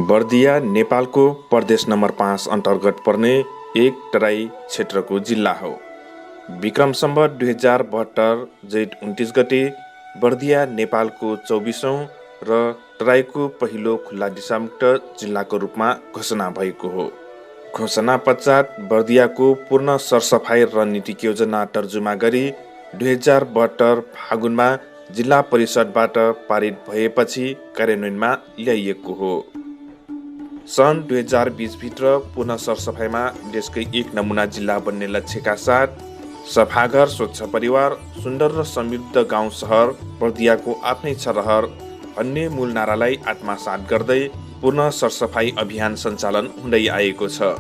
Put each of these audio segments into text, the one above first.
बर्दिया नेपालको प्रदेश नम्बर 5 अन्तर्गत पर्ने एक तराई क्षेत्रको जिल्ला हो। विक्रम सम्वत 2072 जेठ 29 गते बर्दिया नेपालको 24औं र तराईको पहिलो खुल्ला दिशामुक्त जिल्लाको रूपमा घोषणा भएको हो। घोषणा पश्चात बर्दियाको पूर्ण सरसफाई रणनीतिक योजना तर्जुमा गरी 2072 फागुनमा जिल्ला परिषदबाट पारित भएपछि कार्यान्वयनमा ल्याइएको हो। सन् 2020 भित्र पुनः सरसफाइमा देशकै एक नमुना जिल्ला बन्ने लक्ष्यका साथ सफाघर, स्वच्छ परिवार, सुन्दर र समृद्ध गाउँ सहर बर्दियाको आफ्नै छरहर भन्ने मूल नारालाई आत्मसात गर्दै पूर्ण सरसफाई अभियान सञ्चालन हुँदै आएको छ।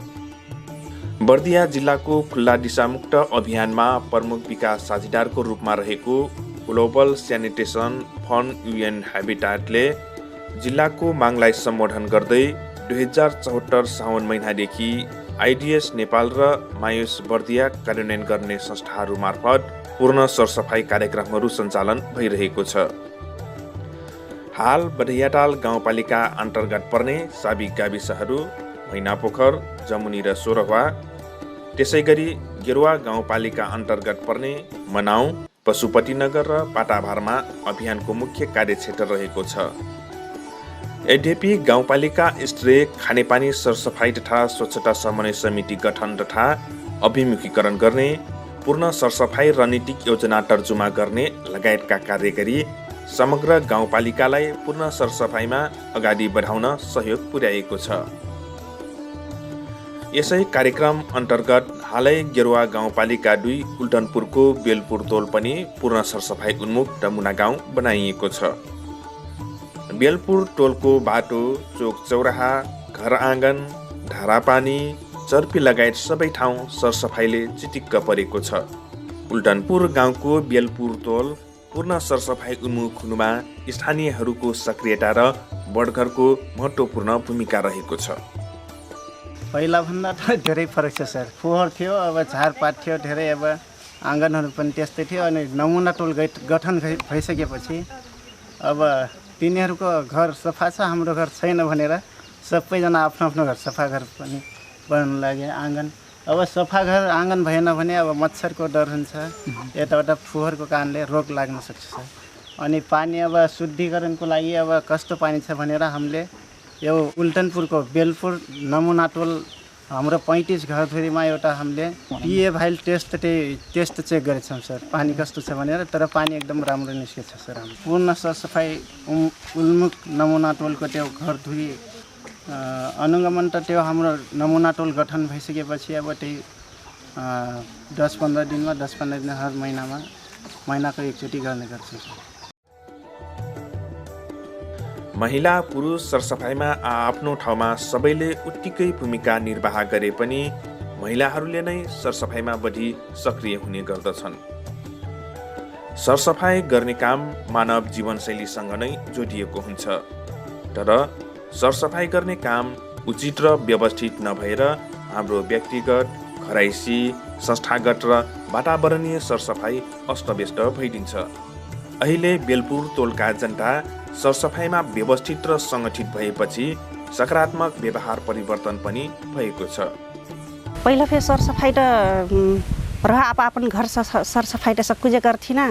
बर्दिया जिल्लाको खुल्ला दिशामुक्त अभियानमा प्रमुख विकास साझेदारको रूपमा रहेको ग्लोबल स्यानिटेसन फन्ड UN ह्याबिटाटले जिल्लाको मागलाई सम्बोधन गर्दै 2074 साउन महिनादेखि IDS नेपाल र मायुस बर्दिया कार्यान्वयन गर्ने संस्थाहरू मार्फत पूर्ण सरसफाई कार्यक्रमहरू सञ्चालन भइरहेको छ। हाल बढैयाटाल गाउँपालिका अन्तर्गत पर्ने साबी गाविसहरू मैनापोखर, जमुनी र सोरवा, त्यसैगरी गेरुवा गाउँपालिका अन्तर्गत पर्ने मनाउ, पशुपतिनगर र पाटाभारमा अभियानको मुख्य कार्यक्षेत्र रहेको छ। यद्यपि गाउँपालिका स्तरीय खानेपानी सरसफाई तथा स्वच्छता समन्वय समिति गठन तथा अभिमुखीकरण गर्ने, पूर्ण सरसफाई रणनीतिक योजना तर्जुमा गर्ने लगायतका कार्य गरी समग्र गाउँपालिकालाई पूर्ण सरसफाइमा अगाडि बढाउन सहयोग पुर्याएको छ। यसै कार्यक्रम अन्तर्गत हालै गेरुवा गाउँपालिका 2 उल्टनपुरको बेलपुर टोल पनि पूर्ण सरसफाई उन्मुख नमुना गाउँ बनाइएको छ। बेलपुर टोलको बाटो, चोक चौराहा, घर आँगन, धारापानी, चर्पी लगायत सबै ठाउँ सरसफाइले चिटिक्क परेको छ। उल्टनपुर गाउँको बेलपुर टोल पूर्ण सरसफाई उन्मुख हुनुमा स्थानीयहरूको सक्रियता र बढघरको महत्त्वपूर्ण भूमिका रहेको छ। पहिलाभन्दा त धेरै फरक छ सर। फोहोर थियो, अब झारपात थियो धेरै, अब आँगनहरू पनि त्यस्तै थियो। अनि नमुना टोल गठन भइसकेपछि अब तिनीहरूको घर सफा छ, हाम्रो घर छैन भनेर सबैजना आफ्नो आफ्नो घर सफा घर पनि बनाउन लागे। आँगन अब सफा घर आँगन भएन भने अब मच्छरको डर हुन्छ, यताबाट फोहोरको कारणले रोग लाग्न सक्छ सर। अनि पानी अब शुद्धिकरणको लागि अब कस्तो पानी छ भनेर हामीले यो उल्टनपुरको बेलपुर नमुना टोल हाम्रो 35 घरधुरीमा एउटा हामीले पिए भाइल टेस्ट चेक गरेछौँ सर, पानी कस्तो छ भनेर। तर पानी एकदम राम्रो निस्केछ सर। हाम्रो पूर्ण सरसफाई उन्मुख नमुना टोलको त्यो घरधुरी अनुगमन त त्यो हाम्रो नमुना टोल गठन भइसकेपछि अब त्यही 10-15 दिनमा 10-15 दिन हर महिनाको एकचोटि गर्ने गर्छौँ सर। महिला पुरुष सरसफाइमा आफ्नो ठाउँमा सबैले उत्तिकै भूमिका निर्वाह गरे पनि महिलाहरूले नै सरसफाइमा बढी सक्रिय हुने गर्दछन्। सरसफाइ गर्ने काम मानव जीवनशैलीसँग नै जोडिएको हुन्छ। तर सरसफाइ गर्ने काम उचित र व्यवस्थित नभएर हाम्रो व्यक्तिगत, घरैसी, संस्थागत र वातावरणीय सरसफाइ अस्तव्यस्त भइदिन्छ। अहिले बेलपुर टोलका जनता सरसफाइमा व्यवस्थित र सङ्गठित भएपछि सकारात्मक व्यवहार परिवर्तन पनि भएको छ। पहिला फेरि सरसफाइ त रह अपन घर सरसफाइ त सब कुछ करथी ना,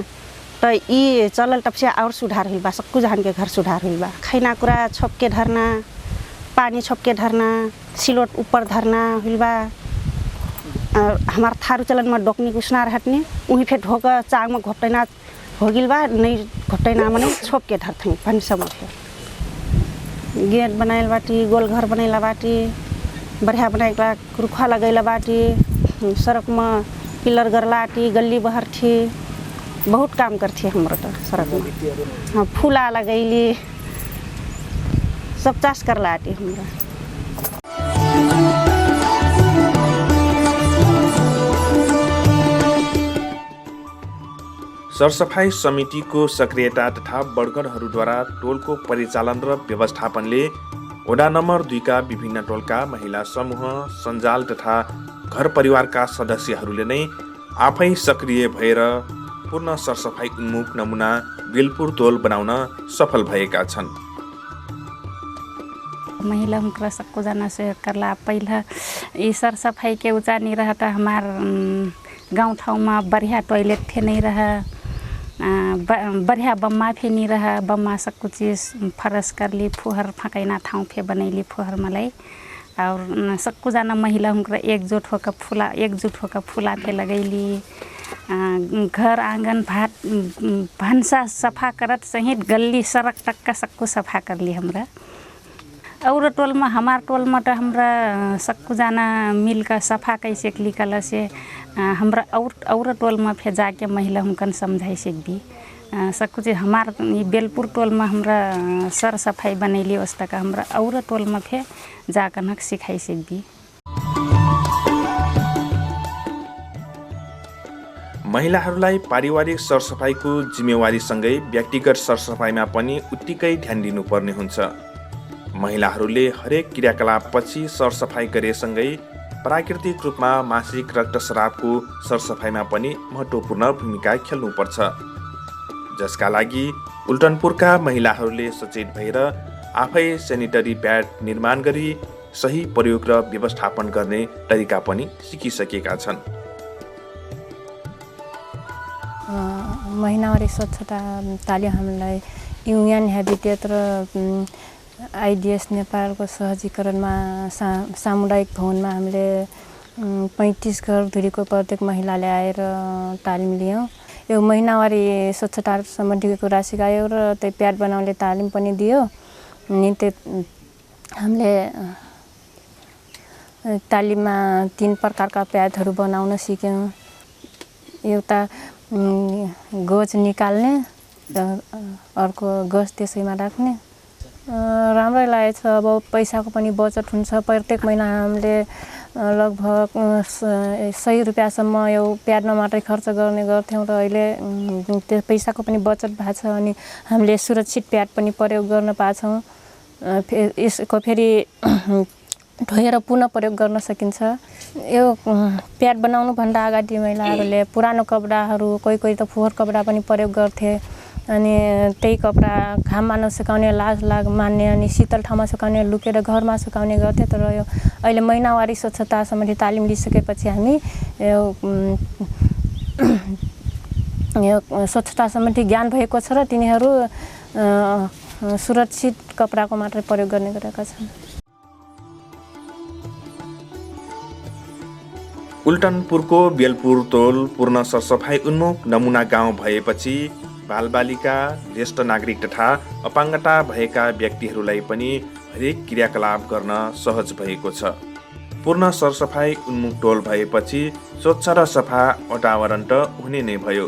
तो ये चलल तब से और सुधार हुई बा, सब कुछ के घर सुधार हुई बा। खैना कुरा छोप के धरना, पानी छोप के धरना, सिलोट ऊपर धरना हुई बा। हमार थारू चलन में डोकनी कुसनार हटने वहीं फिर ढोक चांग में घोपटैना हो गिल बा, नहीं घोपटैना मने छोप के धरथी पानी सब में गेट बनाइल बाटी, गोल घर बनैला बाटी, बढ़िया बनाइला रुखा लगैला बाटी, सड़क में पिलर गरलाटी, गली बहर थी, बहुत काम करती हाम्रो त सड़क में। हाँ, फूला लगैली, सब चास कर लाटी हमरा। सरसफाई समितिको सक्रियता तथा बढघरहरूद्वारा टोलको परिचालन र व्यवस्थापनले वडा नम्बर 2 का विभिन्न टोलका महिला समूह, सञ्जाल तथा घर परिवारका सदस्यहरूले नै आफै सक्रिय भएर पूर्ण सरसफाई उन्मुख नमुना बेलपुर टोल बनाउन सफल भएका छन्। महिला हुनकरा सबको जाना से करला। पहिला ई सर सफाई के ऊँचा नहीं रहा था। हमार गाँव ठाउँ में बढ़िया टॉयलेट थे नहीं रहा, बढ़िया बम्मा फे नहीं रहा। बम्मा सबको चीज़ फरस कर ली, फुहर फकैना ठाउँ फे बनैली फुहर मलाई। और सबको जाना महिला हुनकरा एकजुट होकर फूला फे लगैली। घर आंगन भात भंसा सफा करत सहित गली सड़क तक का सबको सफा कर ली हमरा। और टोल में हमार टोल में तो हमरा सबको जाना मिलकर सफा कैसे निकल से हमरा और टोल में फिर जाके महिला हुनकन समझाई से भी सब कुछ। हमार बेलपुर टोल में हमरा सर सफाई बनैली उस तक हमरा और टोल में फिर जाकर सिखाई से भी। महिलाहरूलाई पारिवारिक सरसफाइको जिम्मेवारीसँगै व्यक्तिगत सरसफाइमा पनि उत्तिकै ध्यान दिनुपर्ने हुन्छ। महिलाहरूले हरेक क्रियाकलापपछि सरसफाइ गरेसँगै प्राकृतिक रूपमा मासिक रक्तस्रावको सरसफाइमा पनि महत्त्वपूर्ण भूमिका खेल्नुपर्छ, जसका लागि उल्टनपुरका महिलाहरूले सचेत भएर आफै सेनिटरी प्याड निर्माण गरी सही प्रयोग र व्यवस्थापन गर्ने तरिका पनि सिकिसकेका छन्। महिनावारी स्वच्छता तालिम हामीलाई युनियन हेबिटेट र आइडिएस नेपालको सहजीकरणमा सामुदायिक भवनमा हामीले 35 घर धुरीको प्रत्येक महिलाले आएर तालिम लियौँ। यो महिनावारी स्वच्छता सम्बन्धीको राशि आयो र त्यो प्याड बनाउने तालिम पनि दियो। अनि त्यो हामीले तालिममा 3 प्रकारका प्याडहरू बनाउन सिक्यौँ। एउटा गोज निकाल्ने, अर्को गोज त्यसैमा राख्ने। राम्रै लागेको छ। अब पैसाको पनि बचत हुन्छ। प्रत्येक महिना हामीले लगभग 100 रुपियाँसम्म यो प्याडमा मात्रै खर्च गर्ने गर्थ्यौँ र अहिले त्यो पैसाको पनि बचत भएको छ। अनि हामीले सुरक्षित प्याड पनि प्रयोग गर्न पाछौँ। यसको फेरि धोएर पुनः प्रयोग गर्न सकिन्छ। यो प्याड बनाउनुभन्दा अगाडि महिलाहरूले पुरानो कपडाहरू, कोही त फोहोर कपडा पनि प्रयोग गर्थे। अनि त्यही कपडा घाममा नसुकाउने, लाज मान्ने, अनि शीतल ठाउँमा सुकाउने, लुकेर घरमा सुकाउने गर्थे। तर यो अहिले महिनावारी स्वच्छता सम्बन्धी तालिम लिइसकेपछि हामी यो स्वच्छता सम्बन्धी ज्ञान भएको छ र तिनीहरू सुरक्षित कपडाको मात्रै प्रयोग गर्ने गरेका छन्। उल्टनपुरको बेलपुर टोल पूर्ण सरसफाइ उन्मुख नमुना गाउँ भएपछि बालबालिका, ज्येष्ठ नागरिक तथा अपाङ्गता भएका व्यक्तिहरूलाई पनि हरेक क्रियाकलाप गर्न सहज भएको छ। पूर्ण सरसफाइ उन्मुख टोल भएपछि स्वच्छ र सफा वातावरण त हुने नै भयो।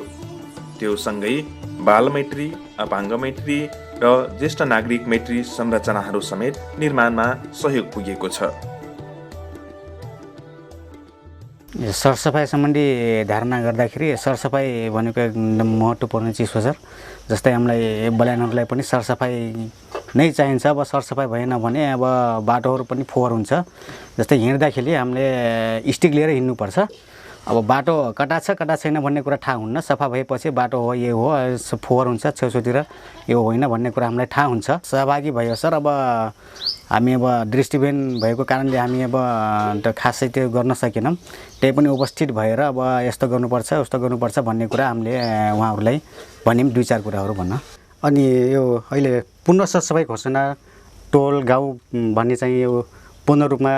त्यो सँगै बालमैत्री, अपाङ्ग मैत्री र ज्येष्ठ नागरिक मैत्री संरचनाहरू समेत निर्माणमा सहयोग पुगेको छ। सरसफाइ सम्बन्धी धारणा गर्दाखेरि सरसफाइ भनेको एकदम महत्त्वपूर्ण चिज हो सर। जस्तै हामीलाई बल्यानहरूलाई पनि सरसफाइ नै चाहिन्छ। अब सरसफाइ भएन भने अब बाटोहरू पनि फोहोर हुन्छ। जस्तै हिँड्दाखेरि हामीले स्टिक लिएर हिँड्नुपर्छ। अब बाटो कटा छ कटा छैन भन्ने कुरा थाहा हुन्न। सफा भएपछि बाटो हो, यो हो, फोहोर हुन्छ छेउछाउतिर, यो होइन भन्ने कुरा हामीलाई थाहा हुन्छ। सहभागी भयो सर। अब हामी अब दृष्टिविहीन भएको कारणले हामी अब त खासै त्यो गर्न सकेनौँ। त्यही पनि उपस्थित भएर अब यस्तो गर्नुपर्छ उस्तो गर्नुपर्छ भन्ने कुरा हामीले उहाँहरूलाई भन्यौँ, 2-4 कुराहरू भन्न। अनि यो अहिले पूर्ण सरसफाइ घोषणा टोल गाउँ भन्ने चाहिँ यो पूर्ण रूपमा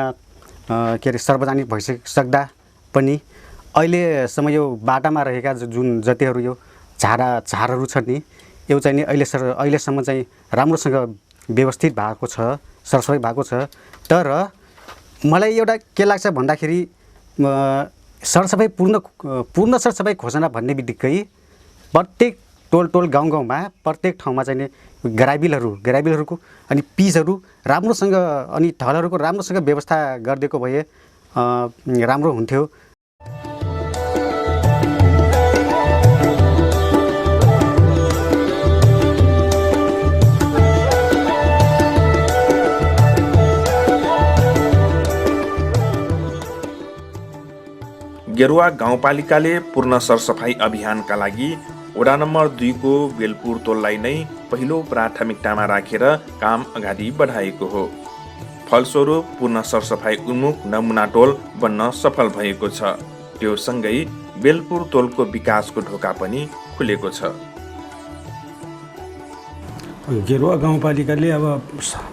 के अरे सार्वजनिक भइसक्दा पनि अहिलेसम्म यो बाटामा रहेका जुन जतिहरू यो झारहरू छन् नि, यो चाहिँ नि अहिलेसम्म चाहिँ राम्रोसँग व्यवस्थित भएको छ, सरसफाइ भएको छ। तर मलाई एउटा के लाग्छ भन्दाखेरि सरसफाइ पूर्ण सरसफाइ घोषणा भन्ने बित्तिकै प्रत्येक टोल गाउँमा प्रत्येक ठाउँमा चाहिँ ग्राबिलहरूको अनि पिचहरू राम्रोसँग अनि ढलहरूको राम्रोसँग व्यवस्था गरिदिएको भए राम्रो हुन्थ्यो। गेरुवा गाउँपालिकाले पूर्ण सरसफाइ अभियानका लागि वडा नम्बर 2 को बेलपुर टोललाई नै पहिलो प्राथमिकतामा राखेर काम अगाडि बढाएको हो। फलस्वरूप पूर्ण सरसफाई उन्मुख नमुना टोल बन्न सफल भएको छ। त्यो सँगै बेलपुर टोलको विकासको ढोका पनि खुलेको छ। गेरुवा गाउँपालिकाले अब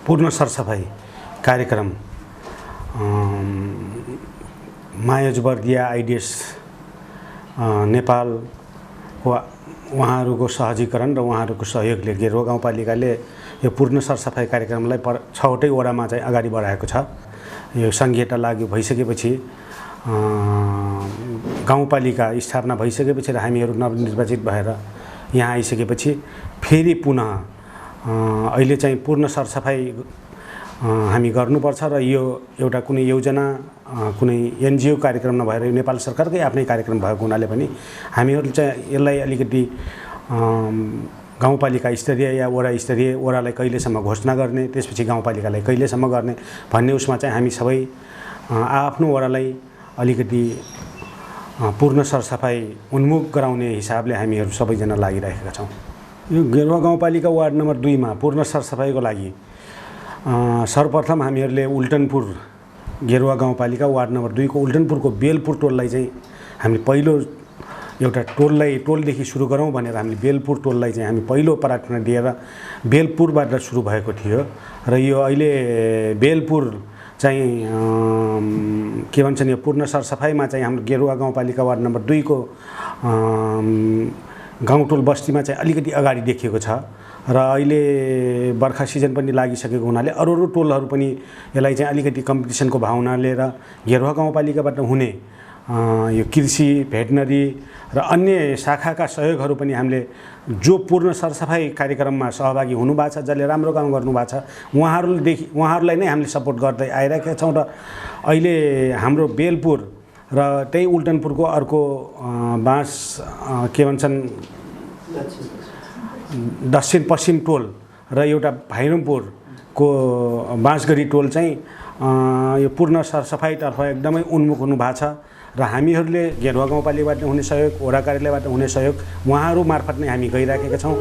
पूर्ण सरसफाई कार्यक्रम मायोज बर्दिया आइडिएस नेपाल उहाँहरूको सहजीकरण र उहाँहरूको सहयोगले गेरुवा गाउँपालिकाले यो पूर्ण सरसफाई कार्यक्रमलाई 6वटै वडामा चाहिँ अगाडि बढाएको छ। यो सङ्घीयता लागू भइसकेपछि गाउँपालिका स्थापना भइसकेपछि र हामीहरू नवनिर्वाचित भएर यहाँ आइसकेपछि फेरि पुनः अहिले चाहिँ पूर्ण सरसफाई हामी गर्नुपर्छ र यो एउटा कुनै योजना कुनै एनजिओ कार्यक्रम नभएर नेपाल सरकारकै आफ्नै कार्यक्रम भएको हुनाले पनि हामीहरू चाहिँ यसलाई अलिकति गाउँपालिका स्तरीय या वडा स्तरीय वडालाई कहिलेसम्म घोषणा गर्ने त्यसपछि गाउँपालिकालाई कहिलेसम्म गर्ने भन्ने उसमा चाहिँ हामी सबै आफ्नो वडालाई अलिकति पूर्ण सरसफाई उन्मुख गराउने हिसाबले हामीहरू सबैजना लागिरहेका छौँ। यो गेरुवा गाउँपालिका वार्ड नम्बर 2 मा पूर्ण सरसफाइको लागि सर्वप्रथम हामीहरूले उल्टनपुर गेरुवा गाउँपालिका वार्ड नम्बर 2 को उल्टनपुरको बेलपुर टोललाई चाहिँ हामीले पहिलो एउटा टोलदेखि सुरु गरौँ भनेर हामीले बेलपुर टोललाई चाहिँ हामी पहिलो प्राथमिकता दिएर बेलपुरबाट सुरु भएको थियो र यो अहिले बेलपुर चाहिँ के भन्छन् यो पूर्ण सरसफाइमा चाहिँ हाम्रो गेरुवा गाउँपालिका वार्ड नम्बर 2 को गाउँटोल बस्तीमा चाहिँ अलिकति अगाडि देखिएको छ र अहिले बर्खा सिजन पनि लागिसकेको हुनाले अरू टोलहरू पनि यसलाई चाहिँ अलिकति कम्पिटिसनको भावनाले र गेरुवा गाउँपालिकाबाट हुने यो कृषि भेटनरी र अन्य शाखाका सहयोगहरू पनि हामीले जो पूर्ण सरसफाई कार्यक्रममा सहभागी हुनुभएको छ जसले राम्रो काम गर्नुभएको छ उहाँहरूलाई नै हामीले सपोर्ट गर्दै आइरहेका छौँ र अहिले हाम्रो बेलपुर र त्यही उल्टनपुरको अर्को बाँस के भन्छन् दक्षिण पश्चिम टोल र एउटा भाइरमपुरको बाँसगढी टोल चाहिँ यो पूर्ण सरसफाइतर्फ एकदमै उन्मुख हुनुभएको छ र हामीहरूले गेरुवा गाउँपालिकाबाट हुने सहयोग वडा कार्यालयबाट हुने सहयोग उहाँहरू मार्फत नै हामी गइराखेका छौँ।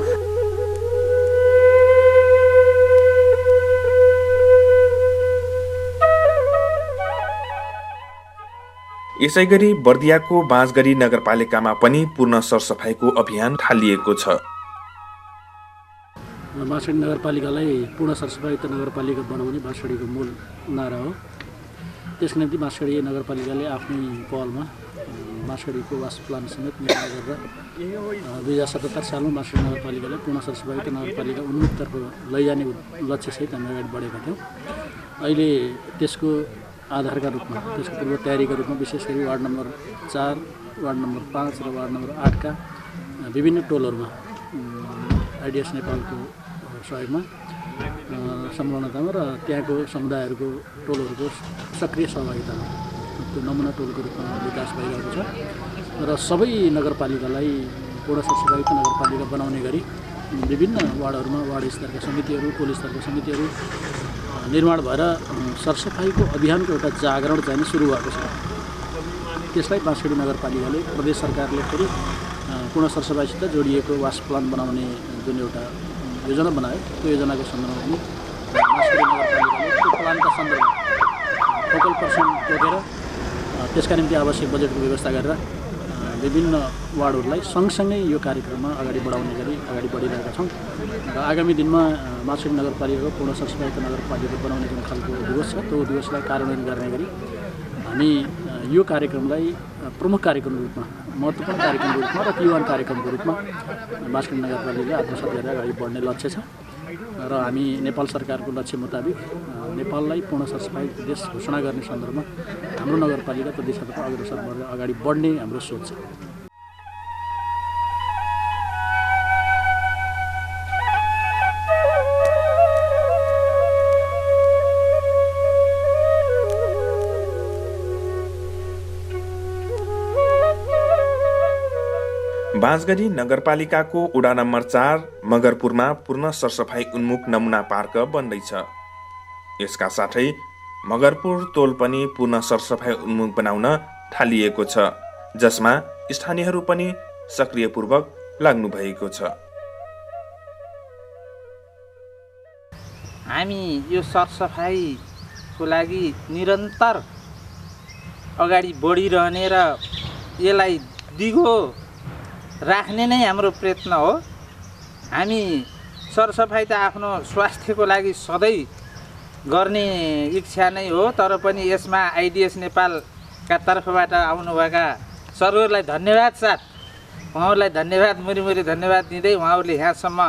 यसैगरी बर्दियाको बाँसगढी नगरपालिकामा पनि पूर्ण सरसफाइको अभियान थालिएको छ। बाँसगढी नगरपालिकालाई पूर्ण सरसफाई नगरपालिका बनाउने बाँसगढीको मूल नारा हो। त्यसको निम्ति बाँसगढी नगरपालिकाले आफ्नै पहलमा बाँसगढीको वास प्लान समेत निर्माण गरेर 2077 सालमा बाँसगढी नगरपालिकालाई पूर्ण सरसफाई नगरपालिका उन्मुखतर्फ लैजाने लक्ष्यसहित हामी अगाडि बढेका थियौँ। अहिले त्यसको आधारका रूपमा त्यसको पूर्व तयारीका रूपमा विशेष गरी वार्ड नम्बर 4, वार्ड नम्बर 5 र वार्ड नम्बर 8 का विभिन्न टोलहरूमा आइडिएस नेपालको सहयोगमा संलग्नतामा र त्यहाँको समुदायहरूको टोलहरूको सक्रिय सहभागितामा त्यो नमुना टोलको रूपमा विकास भइरहेको छ र सबै नगरपालिकालाई पूर्ण सरसफाई नगरपालिका बनाउने गरी विभिन्न वार्डहरूमा वार्ड स्तरका समितिहरू टोल स्तरका समितिहरू निर्माण भएर सरसफाइको अभियानको एउटा जागरण चाहिँ सुरु भएको छ। त्यसलाई बाँसगढी नगरपालिकाले प्रदेश सरकारले फेरि पूर्ण सरसफाइसित जोडिएको वास प्लान बनाउने जुन एउटा योजना बनायो त्यो योजनाको सन्दर्भमा पनि बाँसगढी नगरपालिकाले त्यो प्लानका सन्दर्भमा फोकल पर्सन तोकेर त्यसका निम्ति आवश्यक बजेटको व्यवस्था गरेर विभिन्न वार्डहरूलाई सँगसँगै यो कार्यक्रममा अगाडि बढाउने गरी अगाडि बढिरहेका छौँ र आगामी दिनमा बाँसगढी नगरपालिकाको पूर्ण सरसफाई नगरपालिका बनाउने जुन खालको दिवस छ त्यो दिवसलाई कार्यान्वयन गर्ने गरी हामी यो कार्यक्रमलाई प्रमुख कार्यक्रमको रूपमा महत्त्वपूर्ण कार्यक्रमको रूपमा र युवा कार्यक्रमको रूपमा बाँसगढी नगरपालिका आत्मसात गरेर अगाडि बढ्ने लक्ष्य छ र हामी नेपाल सरकारको लक्ष्य मुताबिक नेपाललाई पूर्ण सरसफाई देश घोषणा गर्ने सन्दर्भमा हाम्रो नगरपालिका त्यो दिशातर्फ अग्रसर भएर अगाडि बढ्ने हाम्रो सोच छ। बाँसगढी नगरपालिकाको वडा नम्बर 4 मगरपुरमा पूर्ण सरसफाई उन्मुख नमुना पार्क बन्दैछ। यसका साथै मगरपुर टोल पनि पूर्ण सरसफाई उन्मुख बनाउन थालिएको छ, जसमा स्थानीयहरू पनि सक्रियपूर्वक लाग्नु भएको छ। हामी यो सरसफाई विकासको लागि निरन्तर अगाडि बढिरहने र यसलाई दिगो राख्ने नै हाम्रो प्रयत्न हो। हामी सरसफाइ त आफ्नो स्वास्थ्यको लागि सधैँ गर्ने इच्छा नै हो, तर पनि यसमा आइडिएस नेपालका तर्फबाट आउनुभएका सरहरूलाई धन्यवाद साथ उहाँहरूलाई धन्यवाद मुरी धन्यवाद दिँदै उहाँहरूले यहाँसम्म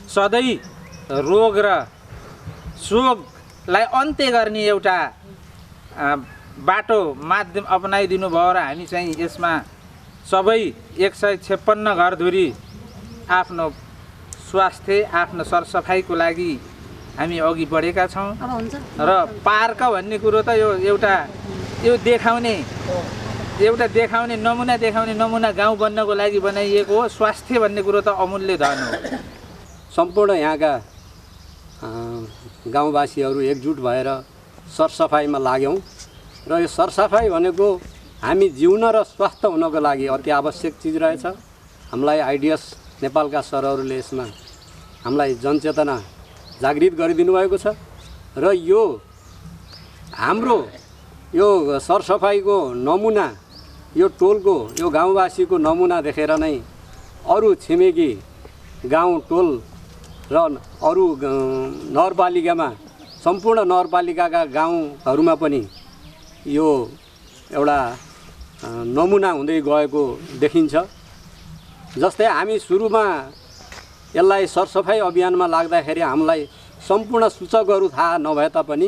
सधैँ रोग र शोकलाई अन्त्य गर्ने एउटा बाटो माध्यम अपनाइदिनु भयो र हामी चाहिँ यसमा सबै 156 घरधुरी आफ्नो स्वास्थ्य आफ्नो सरसफाइको लागि हामी अघि बढेका छौँ। र पार्क भन्ने कुरो त यो देखाउने नमुना गाउँ बन्नको लागि बनाइएको हो। स्वास्थ्य भन्ने कुरो त अमूल्य धन हो। सम्पूर्ण यहाँका गाउँवासीहरू एकजुट भएर सरसफाइमा लाग्यौँ र यो सरसफाइ भनेको हामी जिउन र स्वस्थ हुनको लागि अति आवश्यक चिज रहेछ। हामीलाई आइडिएस नेपालका सरहरूले यसमा हामीलाई जनचेतना जागृत गरिदिनु भएको छ र यो हाम्रो यो सरसफाइको नमुना यो टोलको यो गाउँवासीको नमुना देखेर नै अरू छिमेकी गाउँ टोल र अरू नगरपालिकामा सम्पूर्ण नगरपालिकाका गाउँहरूमा पनि यो एउटा नमुना हुँदै गएको देखिन्छ। जस्तै हामी सुरुमा यसलाई सरसफाइ अभियानमा लाग्दाखेरि हामीलाई सम्पूर्ण सूचकहरू थाहा नभए तापनि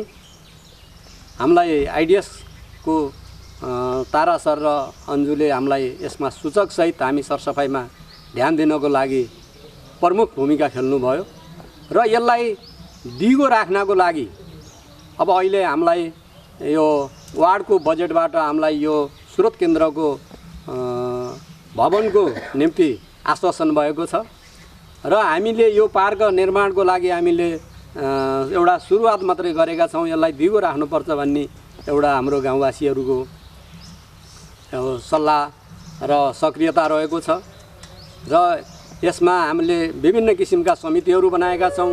हामीलाई आइडिएसको तारा सर र अन्जुले हामीलाई यसमा सूचकसहित हामी सरसफाइमा ध्यान दिनको लागि प्रमुख भूमिका खेल्नुभयो र यसलाई दिगो राख्नको लागि अब अहिले हामीलाई यो वार्डको बजेटबाट हामीलाई यो स्रोत केन्द्रको भवनको निम्ति आश्वासन भएको छ र हामीले यो पार्क निर्माणको लागि हामीले एउटा सुरुवात मात्रै गरेका छौँ। यसलाई दिगो राख्नुपर्छ भन्ने एउटा हाम्रो गाउँवासीहरूको सल्लाह र सक्रियता रहेको छ र यसमा हामीले विभिन्न किसिमका समितिहरू बनाएका छौँ।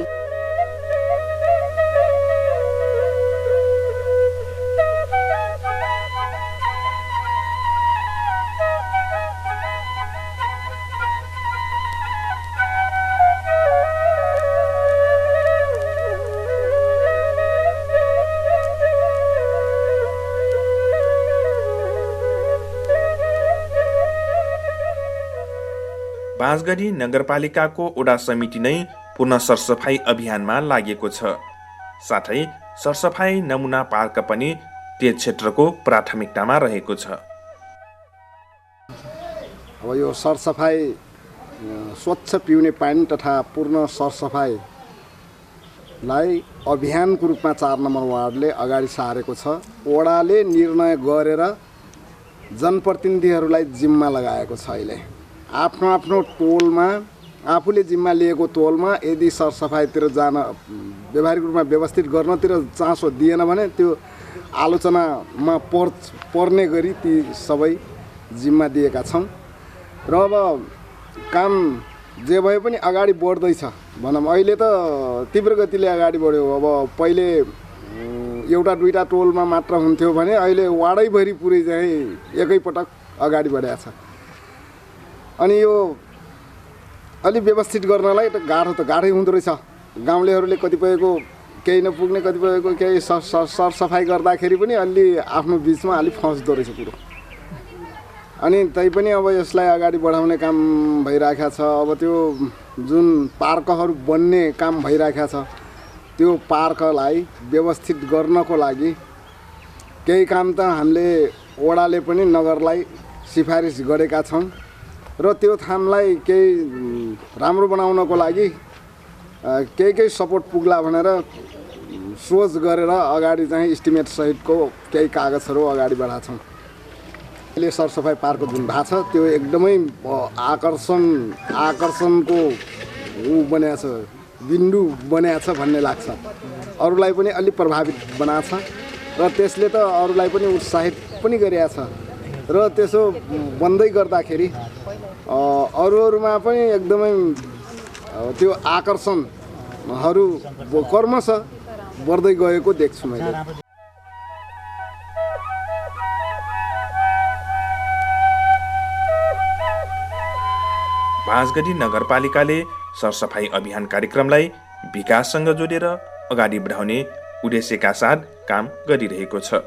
बाँसगढी नगरपालिकाको वडा समिति नै पुनः सरसफाइ अभियानमा लागेको छ। साथै सरसफाइ नमुना पार्क पनि त्यस क्षेत्रको प्राथमिकतामा रहेको छ। अब यो सरसफाइ स्वच्छ पिउने पानी तथा पूर्ण सरसफाइलाई अभियानको रूपमा 4 नम्बर वार्डले अगाडि सारेको छ। वडाले निर्णय गरेर जनप्रतिनिधिहरूलाई जिम्मा लगाएको छ। अहिले आफ्नो टोलमा आफूले जिम्मा लिएको टोलमा यदि सरसफाइतिर जान व्यवहारिक रूपमा व्यवस्थित गर्नतिर चासो दिएन भने त्यो आलोचनामा पर्ने गरी ती सबै जिम्मा दिएका छौँ र अब काम जे भए पनि अगाडि बढ्दैछ भनौँ। अहिले त तीव्र गतिले अगाडि बढ्यो। अब पहिले एउटा दुईटा टोलमा मात्र हुन्थ्यो भने अहिले वाडैभरि पुरै चाहिँ एकैपटक अगाडि बढेको छ। अनि यो अलि व्यवस्थित गर्नलाई त गाह्रै हुँदो रहेछ। गाउँलेहरूले कतिपयको केही नपुग्ने, कतिपयको केही सरसफाइ गर्दाखेरि पनि अलि आफ्नो बिचमा अलि फस्दो रहेछ कुरो। अनि तैपनि अब यसलाई अगाडि बढाउने काम भइरहेको छ। अब त्यो जुन पार्कहरू बन्ने काम भइरहेको छ त्यो पार्कलाई व्यवस्थित गर्नको लागि केही काम त हामीले वडाले पनि नगरलाई सिफारिस गरेका छौँ र त्यो ठाउँलाई केही राम्रो बनाउनको लागि केही सपोर्ट पुग्ला भनेर सोच गरेर अगाडि चाहिँ इस्टिमेट सहितको केही कागजहरू अगाडि बढाएको छौँ। अहिले सरसफाइ पार्क जुन भएको छ त्यो एकदमै आकर्षणको बनाएको छ, बिन्दु बनाएको छ भन्ने लाग्छ। अरूलाई पनि अलि प्रभावित बनाएको छ र त्यसले त अरूलाई पनि उत्साहित पनि गरिएको छ र त्यसो बन्दै गर्दाखेरि अरूमा पनि एकदमै त्यो आकर्षणहरू क्रमशः बढ्दै गएको देख्छु मैले। बाँसगढी नगरपालिकाले सरसफाई अभियान कार्यक्रमलाई विकाससँग जोडेर अगाडि बढाउने उद्देश्यका साथ काम गरिरहेको छ।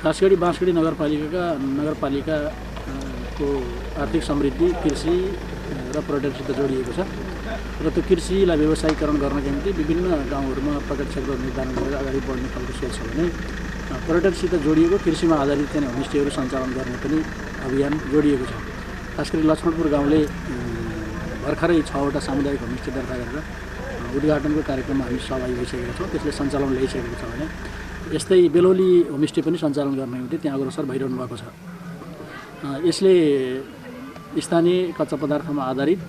खास गरी बाँसगढी नगरपालिकाको आर्थिक समृद्धि कृषि र पर्यटनसित जोडिएको छ र त्यो कृषिलाई व्यवसायीकरण गर्नका निम्ति विभिन्न गाउँहरूमा प्रकट क्षेत्र निर्धारण गरेर अगाडि बढ्ने खालको सोच छ भने पर्यटनसित जोडिएको कृषिमा आधारित चाहिँ होमस्टेहरू सञ्चालन गर्ने पनि अभियान जोडिएको छ। खास गरी लक्ष्मणपुर गाउँले भर्खरै 6वटा सामुदायिक होमस्टे दर्ता गरेर उद्घाटनको कार्यक्रममा हामी सहभागी भइसकेका छौँ। त्यसले सञ्चालन ल्याइसकेको छ भने यस्तै बेलौली होमस्टे पनि सञ्चालन गर्ने निम्ति त्यहाँ अग्रसर भइरहनु भएको छ। यसले स्थानीय कच्चा पदार्थमा आधारित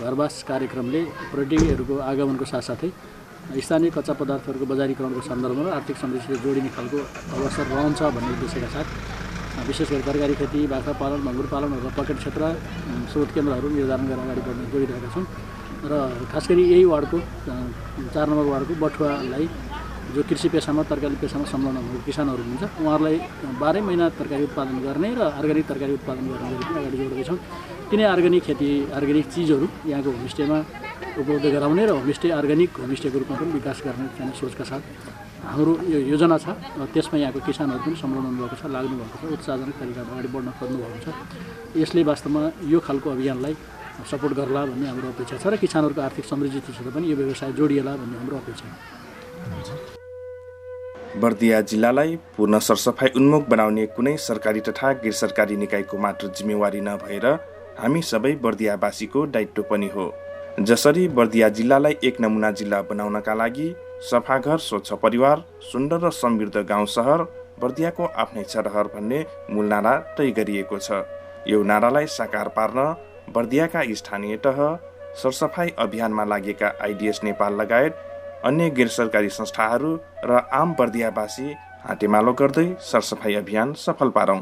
घरवास कार्यक्रमले पर्यटकहरूको आगमनको साथसाथै स्थानीय कच्चा पदार्थहरूको बजारीकरणको सन्दर्भमा आर्थिक समृद्धिले जोडिने खालको अवसर रहन्छ भन्ने उद्देश्यका साथ विशेष गरी तरकारी खेती, बाख्रा पालन, मङ्गुर पालन र पकेट क्षेत्र स्रोत केन्द्रहरू निर्धारण गरेर अगाडि बढ्न जोडिरहेका छौँ र खास गरी यही वार्डको 4 नम्बर वार्डको बठुवालाई जो कृषि पेसामा तरकारी पेसामा संलग्न भएको किसानहरू हुनुहुन्छ उहाँहरूलाई 12 महिना तरकारी उत्पादन गर्ने र अर्ग्यानिक तरकारी उत्पादन गर्ने गरी पनि अगाडि जोड्दैछौँ। तिनै अर्ग्यानिक खेती अर्ग्यानिक चिजहरू यहाँको होमस्टेमा उपलब्ध गराउने र होमस्टे अर्ग्यानिक होमस्टेको रूपमा पनि विकास गर्ने चाहिँ सोचका साथ हाम्रो यो योजना छ। त्यसमा यहाँको किसानहरू पनि संलग्न हुनुभएको छ, लाग्नु भएको छ, उत्साहजनक तरिकाले अगाडि बढ्न खोज्नु भएको छ। यसले वास्तवमा यो खालको अभियानलाई सपोर्ट गर्ला भन्ने हाम्रो अपेक्षा छ र किसानहरूको आर्थिक समृद्धिसित पनि यो व्यवसाय जोडिएला भन्ने हाम्रो अपेक्षा छ। बर्दिया जिल्लालाई पूर्ण सरसफाई उन्मुख बनाउने कुनै सरकारी तथा गैर सरकारी निकायको मात्र जिम्मेवारी नभएर हामी सबै बर्दियावासीको दायित्व पनि हो। जसरी बर्दिया जिल्लालाई एक नमुना जिल्ला बनाउनका लागि सफा घर स्वच्छ परिवार सुन्दर र समृद्ध गाउँ सहर बर्दियाको आफ्नै सरहर भन्ने मूल नारा तय गरिएको छ। यो नारालाई साकार पार्न बर्दियाका स्थानीय तह, सरसफाई अभियानमा लागेका आइडिएस नेपाल लगायत अन्य गैर सरकारी संस्थाहरू र आम बर्दियावासी हातेमालो गर्दै सरसफाई अभियान सफल पारौं।